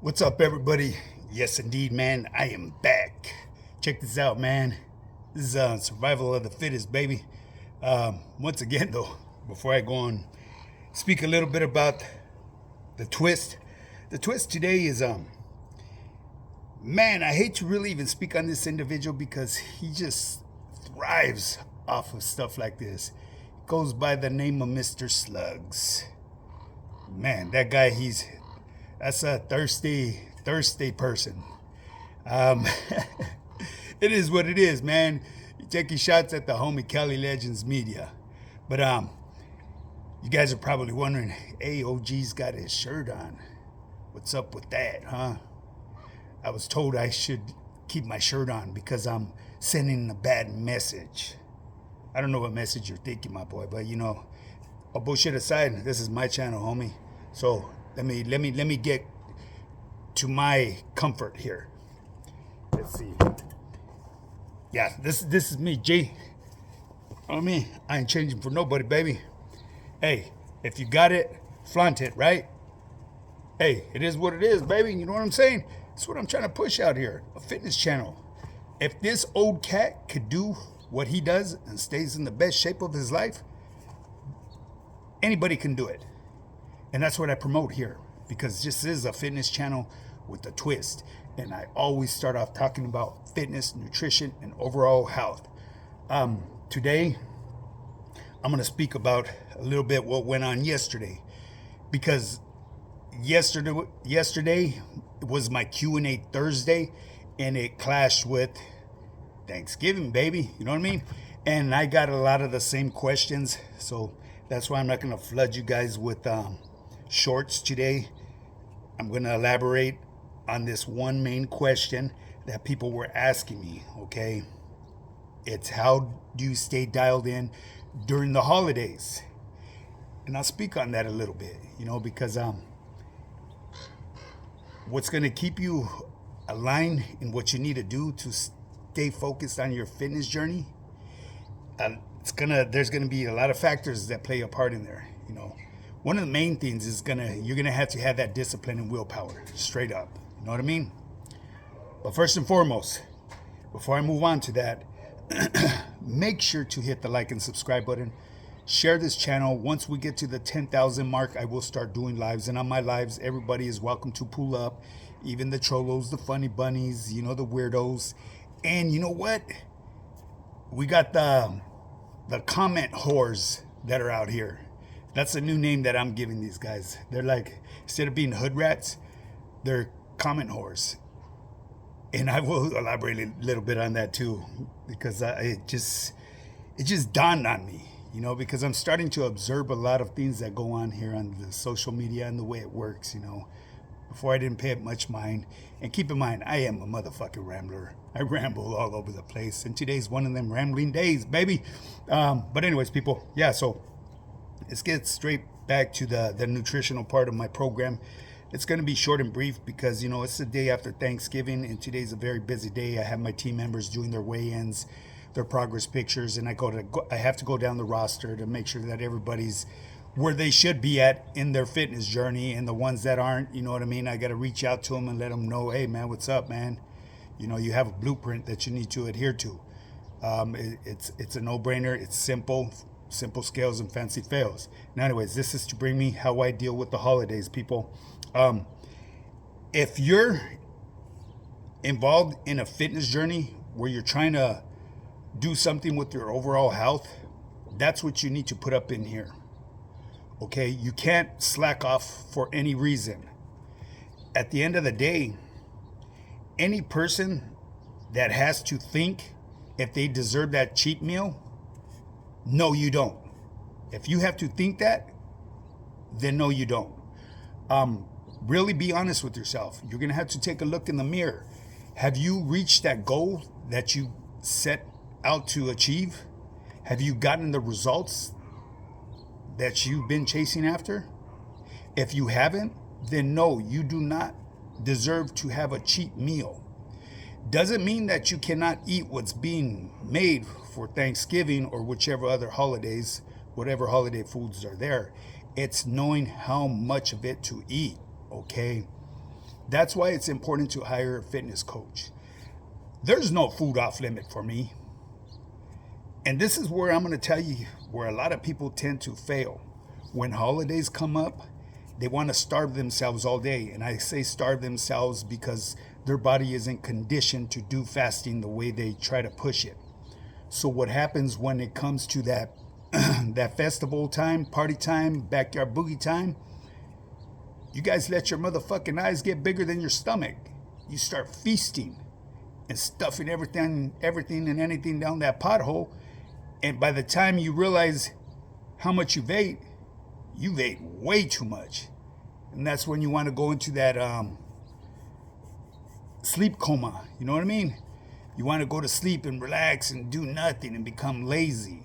What's up, everybody? Yes, indeed, man. I am back. Check this out, man. This is survival of the fittest, baby. Once again, though, before I go on, speak a little bit about the twist. The twist today is, man, I hate to really even speak on this individual because he just thrives off of stuff like this. Goes by the name of Mr. Slugs. Man, that guy, that's a thirsty person. Um, it is what it is, man. You're taking shots at the homie Kelly Legends Media. But you guys are probably wondering, hey, OG's got his shirt on. What's up with that, huh? I was told I should keep my shirt on because I'm sending a bad message. I don't know what message you're thinking, my boy, but all bullshit aside, this is my channel, homie. So let me get to my comfort here. Let's see. Yeah, this is me, G. I ain't changing for nobody, baby. Hey, if you got it, flaunt it, right? Hey, it is what it is, baby. You know what I'm saying? That's what I'm trying to push out here. A fitness channel. If this old cat could do what he does and stays in the best shape of his life, anybody can do it. And that's what I promote here, because this is a fitness channel with a twist. And I always start off talking about fitness, nutrition, and overall health. Today, I'm going to speak about a little bit what went on yesterday, because yesterday was my Q&A Thursday, and it clashed with Thanksgiving, baby. You know what I mean? And I got a lot of the same questions, so that's why I'm not going to flood you guys with shorts today. I'm going to elaborate on this one main question that people were asking me, okay? It's how do you stay dialed in during the holidays? And I'll speak on that a little bit, because what's going to keep you aligned in what you need to do to stay focused on your fitness journey, there's going to be a lot of factors that play a part in there. One of the main things is you're gonna have to have that discipline and willpower, straight up. You know what I mean? But first and foremost, before I move on to that, make sure to hit the like and subscribe button. Share this channel. Once we get to the 10,000 mark, I will start doing lives. And on my lives, everybody is welcome to pull up. Even the trollos, the funny bunnies, the weirdos. And you know what? We got the comment whores that are out here. That's a new name that I'm giving these guys. They're like, instead of being hood rats, they're comment whores. And I will elaborate a little bit on that too, because it just dawned on me, because I'm starting to observe a lot of things that go on here on the social media and the way it works, Before I didn't pay it much mind. And keep in mind, I am a motherfucking rambler. I ramble all over the place. And today's one of them rambling days, baby. But anyways, people, yeah, so let's get straight back to the nutritional part of my program. It's going to be short and brief because, it's the day after Thanksgiving, and today's a very busy day. I have my team members doing their weigh-ins, their progress pictures, and I have to go down the roster to make sure that everybody's where they should be at in their fitness journey, and the ones that aren't, you know what I mean? I got to reach out to them and let them know, hey, man, what's up, man? You have a blueprint that you need to adhere to. It's a no-brainer. It's simple scales and fancy fails. Now, anyways, this is to bring me how I deal with the holidays, people. If you're involved in a fitness journey where you're trying to do something with your overall health, that's what you need to put up in here. Okay? You can't slack off for any reason. At the end of the day, any person that has to think if they deserve that cheat meal, no, you don't. If you have to think that, then no, you don't. Really be honest with yourself. You're going to have to take a look in the mirror. Have you reached that goal that you set out to achieve? Have you gotten the results that you've been chasing after? If you haven't, then no, you do not deserve to have a cheat meal. Doesn't mean that you cannot eat what's being made for Thanksgiving or whichever other holidays, whatever holiday foods are there. It's knowing how much of it to eat, okay? That's why it's important to hire a fitness coach. There's no food off limit for me. And this is where I'm going to tell you where a lot of people tend to fail. When holidays come up, they want to starve themselves all day. And I say starve themselves because their body isn't conditioned to do fasting the way they try to push it. So what happens when it comes to that that festival time, party time, backyard boogie time, you guys let your motherfucking eyes get bigger than your stomach. You start feasting and stuffing everything and anything down that pothole. And by the time you realize how much you've ate way too much. And that's when you want to go into that sleep coma. You know what I mean? You want to go to sleep and relax and do nothing and become lazy.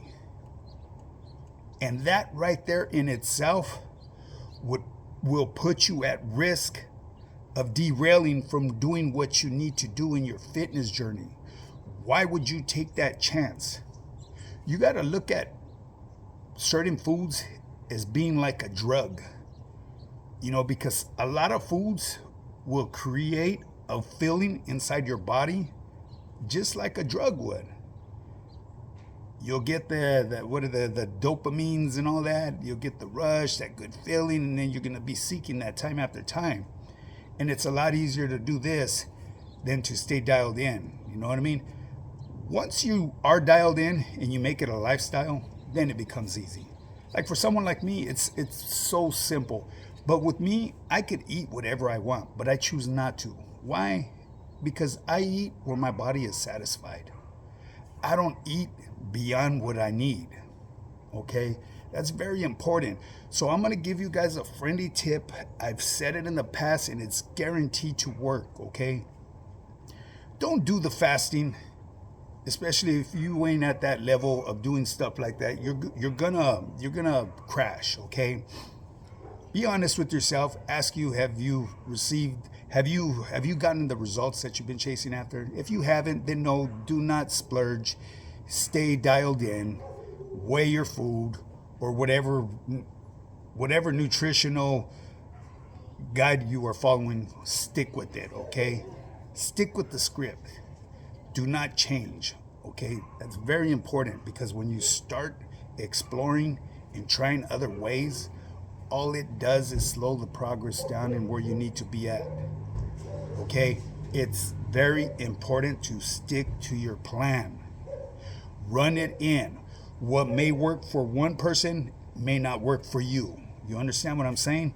And that right there in itself will put you at risk of derailing from doing what you need to do in your fitness journey. Why would you take that chance? You got to look at certain foods as being like a drug, because a lot of foods will create a feeling inside your body just like a drug would. You'll get the dopamines and all that. You'll get the rush, that good feeling, and then you're going to be seeking that time after time. And it's a lot easier to do this than to stay dialed in. You know what I mean? Once you are dialed in and you make it a lifestyle, then it becomes easy. Like for someone like me, it's so simple. But with me, I could eat whatever I want, but I choose not to. Why? Because I eat where my body is satisfied. I don't eat beyond what I need. Okay? That's very important. So I'm going to give you guys a friendly tip. I've said it in the past and it's guaranteed to work. Okay? Don't do the fasting, especially if you ain't at that level of doing stuff like that. You're gonna crash. Okay? Be honest with yourself. Ask you, have you gotten the results that you've been chasing after? If you haven't, then no, do not splurge. Stay dialed in. Weigh your food or whatever nutritional guide you are following. Stick with it, okay? Stick with the script. Do not change, okay? That's very important because when you start exploring and trying other ways, all it does is slow the progress down and where you need to be at. Okay? It's very important to stick to your plan. Run it in. What may work for one person may not work for you. You understand what I'm saying?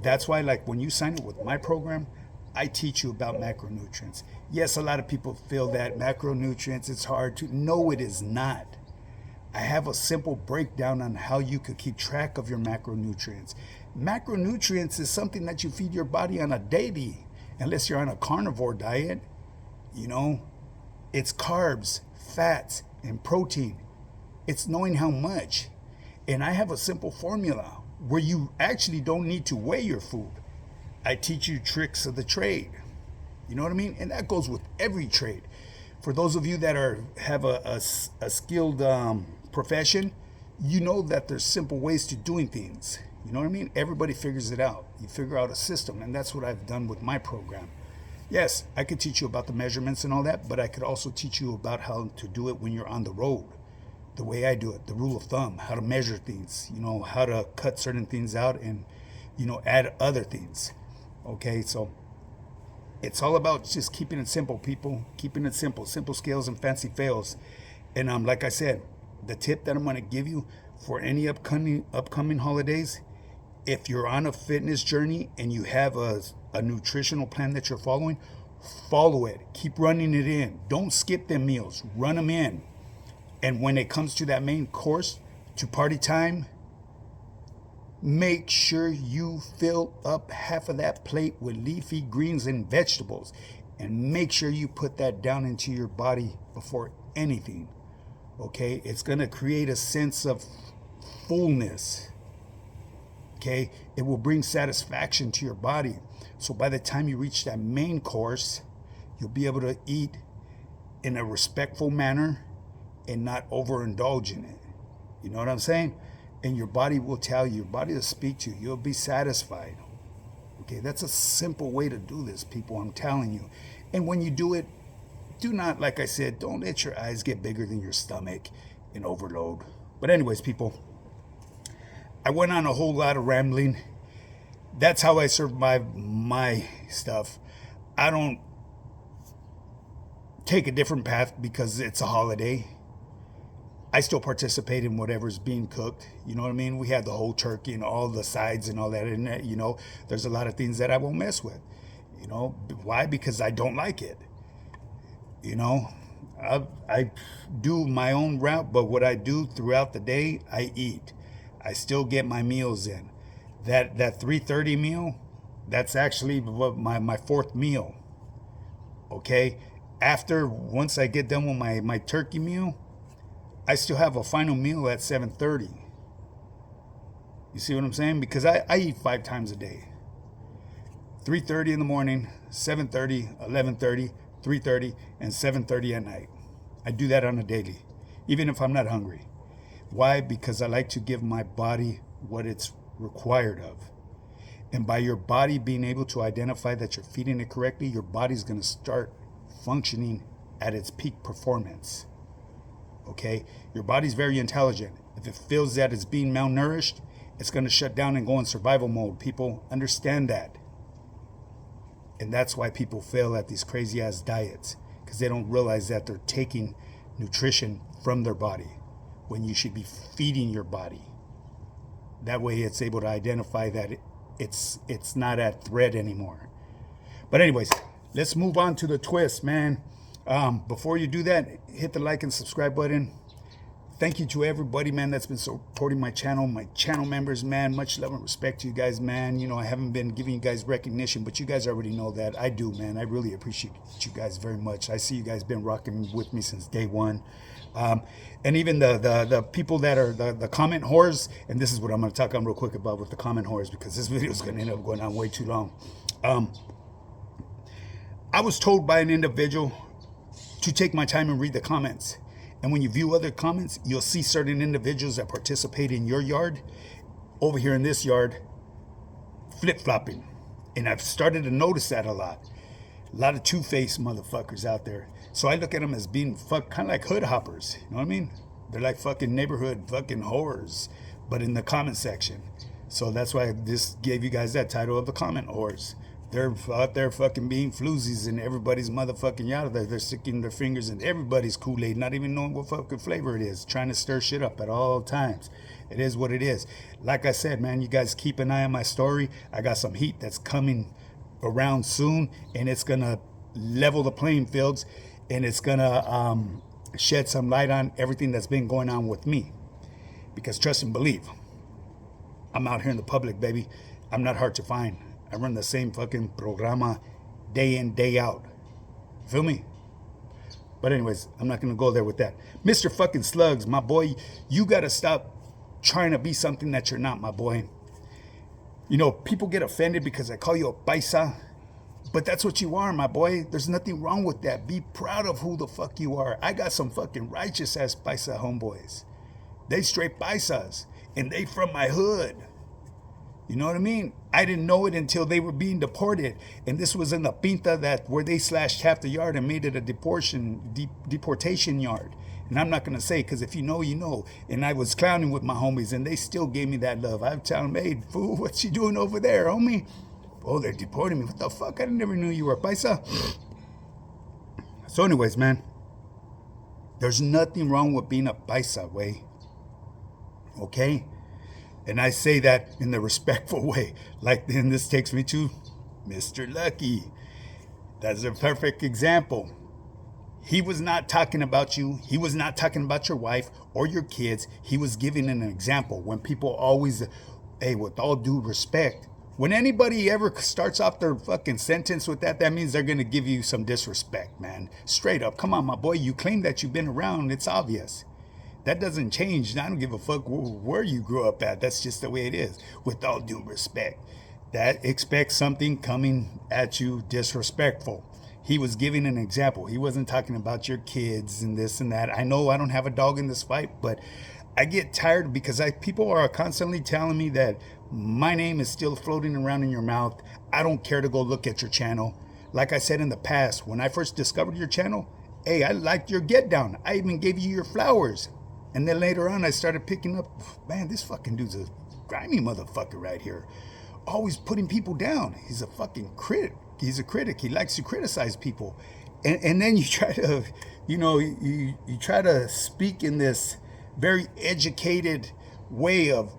That's why, like, when you sign up with my program, I teach you about macronutrients. Yes, a lot of people feel that macronutrients, it's hard to. No, it is not. I have a simple breakdown on how you could keep track of your macronutrients. Macronutrients is something that you feed your body on a daily, unless you're on a carnivore diet. It's carbs, fats, and protein. It's knowing how much. And I have a simple formula where you actually don't need to weigh your food. I teach you tricks of the trade. You know what I mean? And that goes with every trade. For those of you that have a skilled profession, you know that there's simple ways to doing things. You know what I mean? Everybody figures it out. You figure out a system, and that's what I've done with my program. Yes, I could teach you about the measurements and all that, but I could also teach you about how to do it when you're on the road. The way I do it, the rule of thumb, how to measure things, how to cut certain things out and, add other things. Okay, so it's all about just keeping it simple, people. Keeping it simple. Simple scales and fancy fails. And like I said, the tip that I'm going to give you for any upcoming holidays, if you're on a fitness journey and you have a nutritional plan that you're following, follow it. Keep running it in. Don't skip them meals. Run them in. And when it comes to that main course, to party time, make sure you fill up half of that plate with leafy greens and vegetables. And make sure you put that down into your body before anything. Okay? It's going to create a sense of fullness. Okay? It will bring satisfaction to your body. So by the time you reach that main course, you'll be able to eat in a respectful manner and not overindulge in it. You know what I'm saying? And your body will tell you, your body will speak to you. You'll be satisfied. Okay, that's a simple way to do this, people. I'm telling you. And when you do it, do not, like I said, don't let your eyes get bigger than your stomach and overload. But anyways, people, I went on a whole lot of rambling. That's how I survive my stuff. I don't take a different path because it's a holiday. I still participate in whatever's being cooked. You know what I mean? We had the whole turkey and all the sides and all that in there. You know, there's a lot of things that I won't mess with. You know, why? Because I don't like it. You know, I do my own route, but what I do throughout the day, I eat. I still get my meals in. That 3:30 meal, that's actually my fourth meal. Okay? Once I get done with my turkey meal, I still have a final meal at 7:30. You see what I'm saying? Because I eat 5 times a day. 3:30 in the morning, 7:30, 11:30, 3:30, and 7:30 at night. I do that on a daily, even if I'm not hungry. Why? Because I like to give my body what it's required of. And by your body being able to identify that you're feeding it correctly, your body's going to start functioning at its peak performance. Okay? Your body's very intelligent. If it feels that it's being malnourished, it's going to shut down and go in survival mode. People understand that. And that's why people fail at these crazy ass diets, because they don't realize that they're taking nutrition from their body when you should be feeding your body. That way it's able to identify that it's not at threat anymore. But anyways, let's move on to the twist, man. Before you do that, hit the like and subscribe button. Thank you to everybody, man, that's been supporting my channel members, man. Much love and respect to you guys, man. You know, I haven't been giving you guys recognition, but you guys already know that. I do, man. I really appreciate you guys very much. I see you guys been rocking with me since day one. And even the people that are the comment whores, and this is what I'm going to talk on real quick about with the comment whores, because this video is going to end up going on way too long. I was told by an individual to take my time and read the comments. And when you view other comments, you'll see certain individuals that participate in your yard, over here in this yard, flip-flopping. And I've started to notice that a lot. A lot of two-faced motherfuckers out there. So I look at them as being kind of like hood hoppers. You know what I mean? They're like fucking neighborhood fucking whores, but in the comment section. So that's why I just gave you guys that title of the comment whores. They're out there fucking being floozies in everybody's motherfucking yard. They're sticking their fingers in everybody's Kool-Aid, not even knowing what fucking flavor it is, trying to stir shit up at all times. It is what it is. Like I said, man, you guys keep an eye on my story. I got some heat that's coming around soon, and it's going to level the playing fields, and it's going to shed some light on everything that's been going on with me. Because trust and believe, I'm out here in the public, baby. I'm not hard to find. I run the same fucking programa day in, day out. Feel me? But anyways, I'm not going to go there with that. Mr. fucking Slugs, my boy, you got to stop trying to be something that you're not, my boy. You know, people get offended because I call you a paisa. But that's what you are, my boy. There's nothing wrong with that. Be proud of who the fuck you are. I got some fucking righteous ass paisa homeboys. They straight paisas. And they from my hood. You know what I mean? I didn't know it until they were being deported. And this was in the Pinta where they slashed half the yard and made it a deportation yard. And I'm not going to say, because if you know, you know. And I was clowning with my homies, and they still gave me that love. I would tell them, hey, fool, what you doing over there, homie? Oh, they're deporting me. What the fuck? I never knew you were a paisa. So anyways, man, there's nothing wrong with being a paisa, way. Okay? And I say that in the respectful way. Like, and this takes me to Mr. Lucky. That's a perfect example. He was not talking about you. He was not talking about your wife or your kids. He was giving an example. When people always, hey, with all due respect, when anybody ever starts off their fucking sentence with that, that means they're going to give you some disrespect, man. Straight up. Come on, my boy. You claim that you've been around. It's obvious. That doesn't change. I don't give a fuck where you grew up at. That's just the way it is. With all due respect. That expects something coming at you disrespectful. He was giving an example. He wasn't talking about your kids and this and that. I know I don't have a dog in this fight, but I get tired because people are constantly telling me that my name is still floating around in your mouth. I don't care to go look at your channel. Like I said in the past, when I first discovered your channel, hey, I liked your get down. I even gave you your flowers. And then later on, I started picking up, man, this fucking dude's a grimy motherfucker right here. Always putting people down. He's a fucking critic. He's a critic. He likes to criticize people. And then you try to, you try to speak in this very educated way of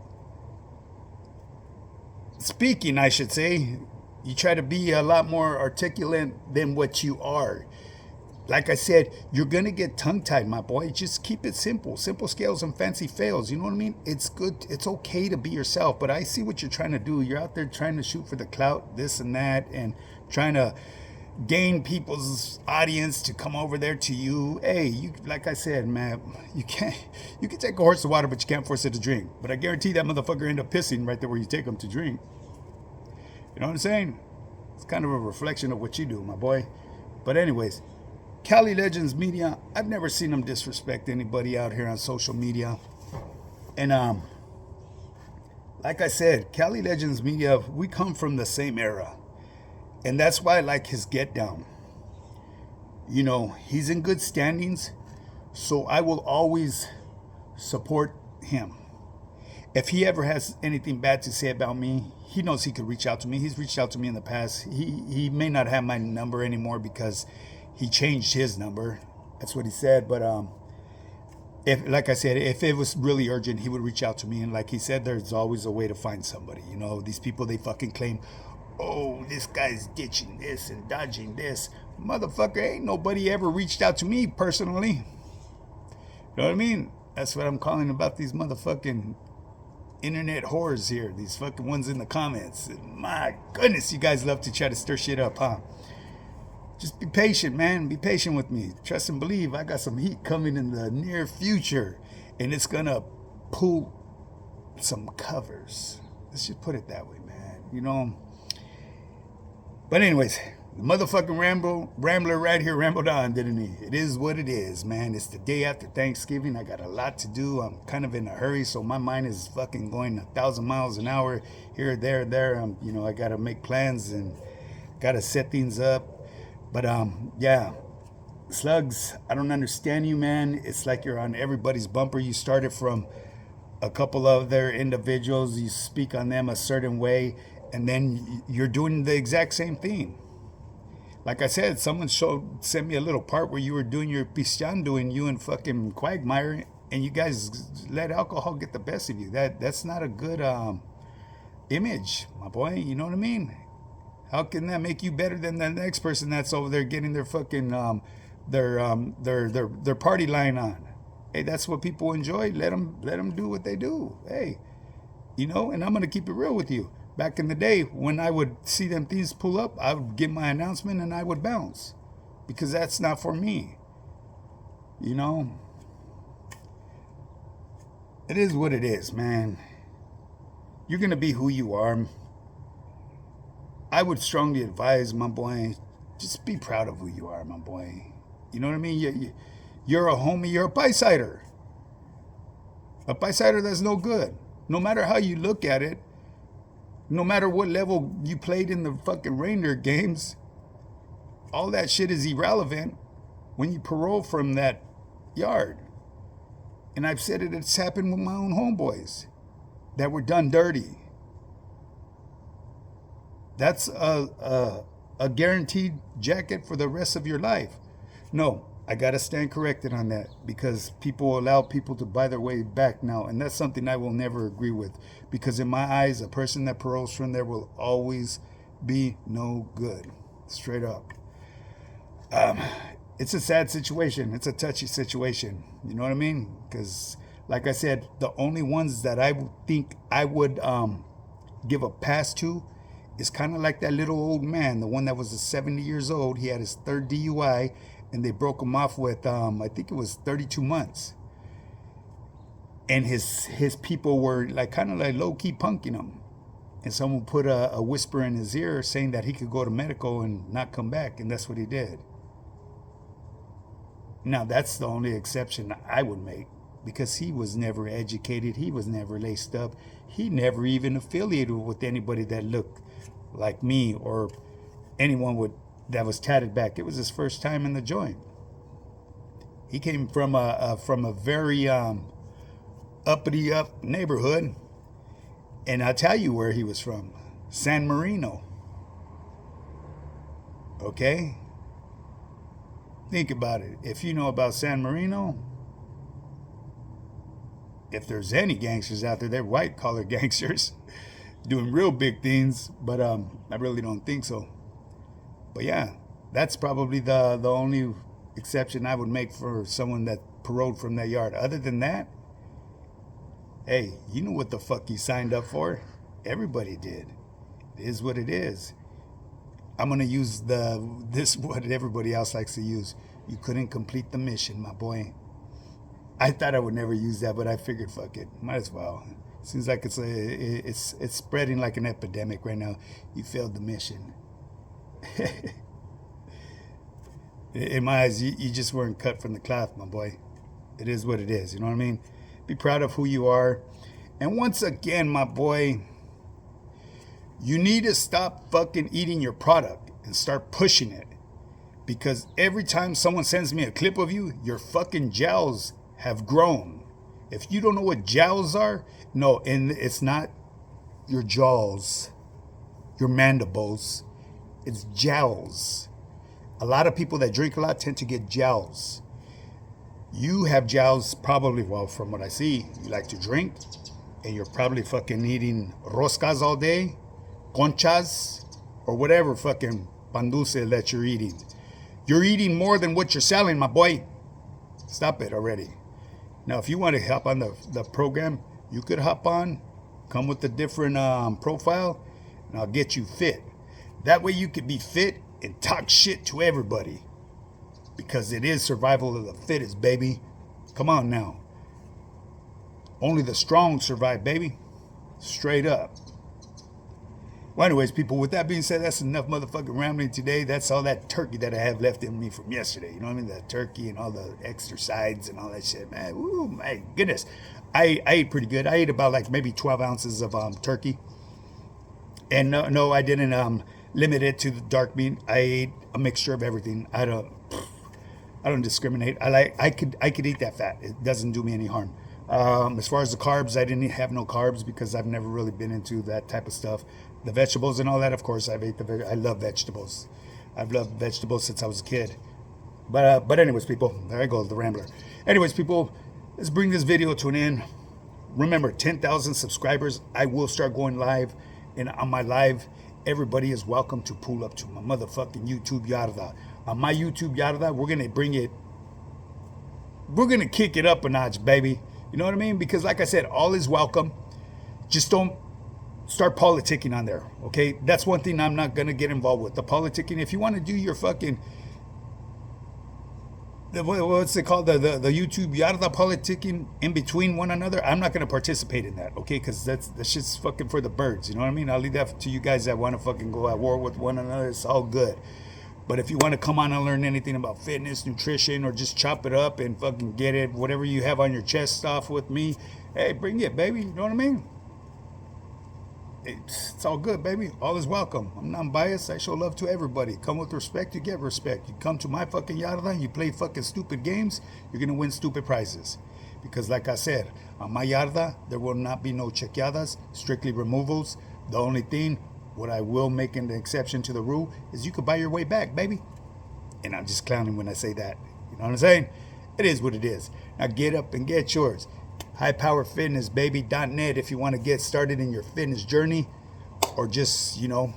speaking, I should say. You try to be a lot more articulate than what you are. Like I said, you're going to get tongue-tied, my boy. Just keep it simple. Simple scales and fancy fails. You know what I mean? It's good. It's okay to be yourself. But I see what you're trying to do. You're out there trying to shoot for the clout, this and that, and trying to gain people's audience to come over there to you. Hey, you, like I said, man, you can take a horse to water, but you can't force it to drink. But I guarantee that motherfucker end up pissing right there where you take him to drink. You know what I'm saying? It's kind of a reflection of what you do, my boy. But anyways, Cali Legends Media, I've never seen them disrespect anybody out here on social media. And like I said, Cali Legends Media, we come from the same era. And that's why I like his get down. He's in good standings, so I will always support him. If he ever has anything bad to say about me, he knows he could reach out to me. He's reached out to me in the past. He may not have my number anymore because he changed his number. That's what he said. But if, like I said, if it was really urgent, he would reach out to me. And like he said, there's always a way to find somebody. These people, they fucking claim, oh, this guy's ditching this and dodging this. Motherfucker, ain't nobody ever reached out to me personally. You know what I mean? That's what I'm calling about these motherfucking internet whores here. These fucking ones in the comments. And my goodness, you guys love to try to stir shit up, huh? Just be patient, man. Be patient with me. Trust and believe. I got some heat coming in the near future. And it's going to pull some covers. Let's just put it that way, man. But anyways, the motherfucking rambler right here rambled on, didn't he? It is what it is, man. It's the day after Thanksgiving. I got a lot to do. I'm kind of in a hurry, so my mind is fucking going 1,000 miles an hour here, there. I got to make plans and got to set things up. But yeah, Slugs, I don't understand you, man. It's like you're on everybody's bumper. You started from a couple of their individuals. You speak on them a certain way. And then you're doing the exact same thing. Like I said, someone sent me a little part where you were doing your pisteando and you and fucking Quagmire, and you guys let alcohol get the best of you. That's not a good image, my boy. You know what I mean? How can that make you better than the next person that's over there getting their fucking their party line on? Hey, that's what people enjoy. Let them do what they do. Hey, and I'm gonna keep it real with you. Back in the day, when I would see them things pull up, I would give my announcement and I would bounce. Because that's not for me. It is what it is, man. You're going to be who you are. I would strongly advise, my boy, just be proud of who you are, my boy. You know what I mean? You're a homie. You're a pie-sider. A pie-sider that's no good. No matter how you look at it, no matter what level you played in the fucking reindeer games, all that shit is irrelevant when you parole from that yard. And I've said it's happened with my own homeboys that were done dirty. That's a guaranteed jacket for the rest of your life. No, I got to stand corrected on that because people allow people to buy their way back now. And that's something I will never agree with. Because in my eyes, a person that paroles from there will always be no good. Straight up. It's a sad situation. It's a touchy situation. You know what I mean? Because, like I said, the only ones that I think I would give a pass to is kind of like that little old man, the one that was 70 years old. He had his third DUI. And they broke him off with, I think it was 32 months. And his people were kind of low-key punking him. And someone put a whisper in his ear saying that he could go to medical and not come back. And that's what he did. Now, that's the only exception I would make. because he was never educated. He was never laced up. He never even affiliated with anybody that looked like me or anyone that was tatted back. It was his first time in the joint. He came from a very uppity up neighborhood, and I'll tell you where he was from: San Marino. Okay? Think about it. If you know about San Marino, if there's any gangsters out there, they're white collar gangsters doing real big things, but I really don't think so. But yeah, that's probably the only exception I would make for someone that paroled from that yard. Other than that, hey, you know what the fuck you signed up for? Everybody did. It is what it is. I'm gonna use this what everybody else likes to use. You couldn't complete the mission, my boy. I thought I would never use that, but I figured, fuck it, might as well. Seems like it's spreading like an epidemic right now. You failed the mission. In my eyes, you just weren't cut from the cloth, my boy. It is what it is. You know what I mean? Be proud of who you are. And once again, my boy, you need to stop fucking eating your product and start pushing it. Because every time someone sends me a clip of you, your fucking jowls have grown. If you don't know what jowls are, no, and it's not your jaws, your mandibles. It's jowls. A lot of people that drink a lot tend to get jowls. You have jowls probably, well, from what I see, you like to drink, and you're probably fucking eating roscas all day, conchas, or whatever fucking pan dulce that you're eating. You're eating more than what you're selling, my boy. Stop it already. Now, if you want to hop on the program, you could hop on, come with a different profile, and I'll get you fit. That way you could be fit and talk shit to everybody. Because it is survival of the fittest, baby. Come on now. Only the strong survive, baby. Straight up. Well, anyways, people, with that being said, that's enough motherfucking rambling today. That's all that turkey that I have left in me from yesterday. You know what I mean? That turkey and all the extra sides and all that shit, man. Ooh, my goodness. I ate pretty good. I ate about like maybe 12 ounces of turkey. And no, I didn't limit it to the dark meat. I ate a mixture of everything. I don't discriminate. I could eat that fat. It doesn't do me any harm. As far as the carbs, I didn't have no carbs because I've never really been into that type of stuff. The vegetables and all that, of course, I love vegetables. I've loved vegetables since I was a kid. But anyways, people, there I go, the rambler. Anyways, people, let's bring this video to an end. Remember, 10,000 subscribers. I will start going live, and on my live, everybody is welcome to pull up to my motherfucking YouTube Yarda. On my YouTube Yarda, we're gonna kick it up a notch, baby. You know what I mean? Because like I said, all is welcome. Just don't start politicking on there, okay? That's one thing I'm not gonna get involved with. The politicking, if you want to do your fucking, what's it called, the YouTube Yarda politicking in between one another, I'm not gonna participate in that, okay? Because that's just fucking for the birds, you know what I mean? I'll leave that to you guys that want to fucking go at war with one another. It's all good. But if you want to come on and learn anything about fitness, nutrition, or just chop it up and fucking get it, whatever you have on your chest off with me, hey, bring it, baby. You know what I mean? It's all good, baby. All is welcome. I'm non-biased. I show love to everybody. Come with respect, you get respect. You come to my fucking Yarda and you play fucking stupid games, you're going to win stupid prizes. Because like I said, on my Yarda, there will not be no chequeadas, strictly removals. The only thing, what I will make an exception to the rule, is you could buy your way back, baby. And I'm just clowning when I say that. You know what I'm saying? It is what it is. Now get up and get yours. highpowerfitnessbaby.net if you want to get started in your fitness journey, or just, do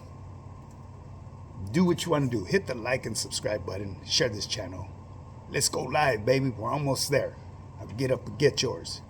what you want to do. Hit the like and subscribe button. Share this channel. Let's go live, baby. We're almost there. Now get up and get yours.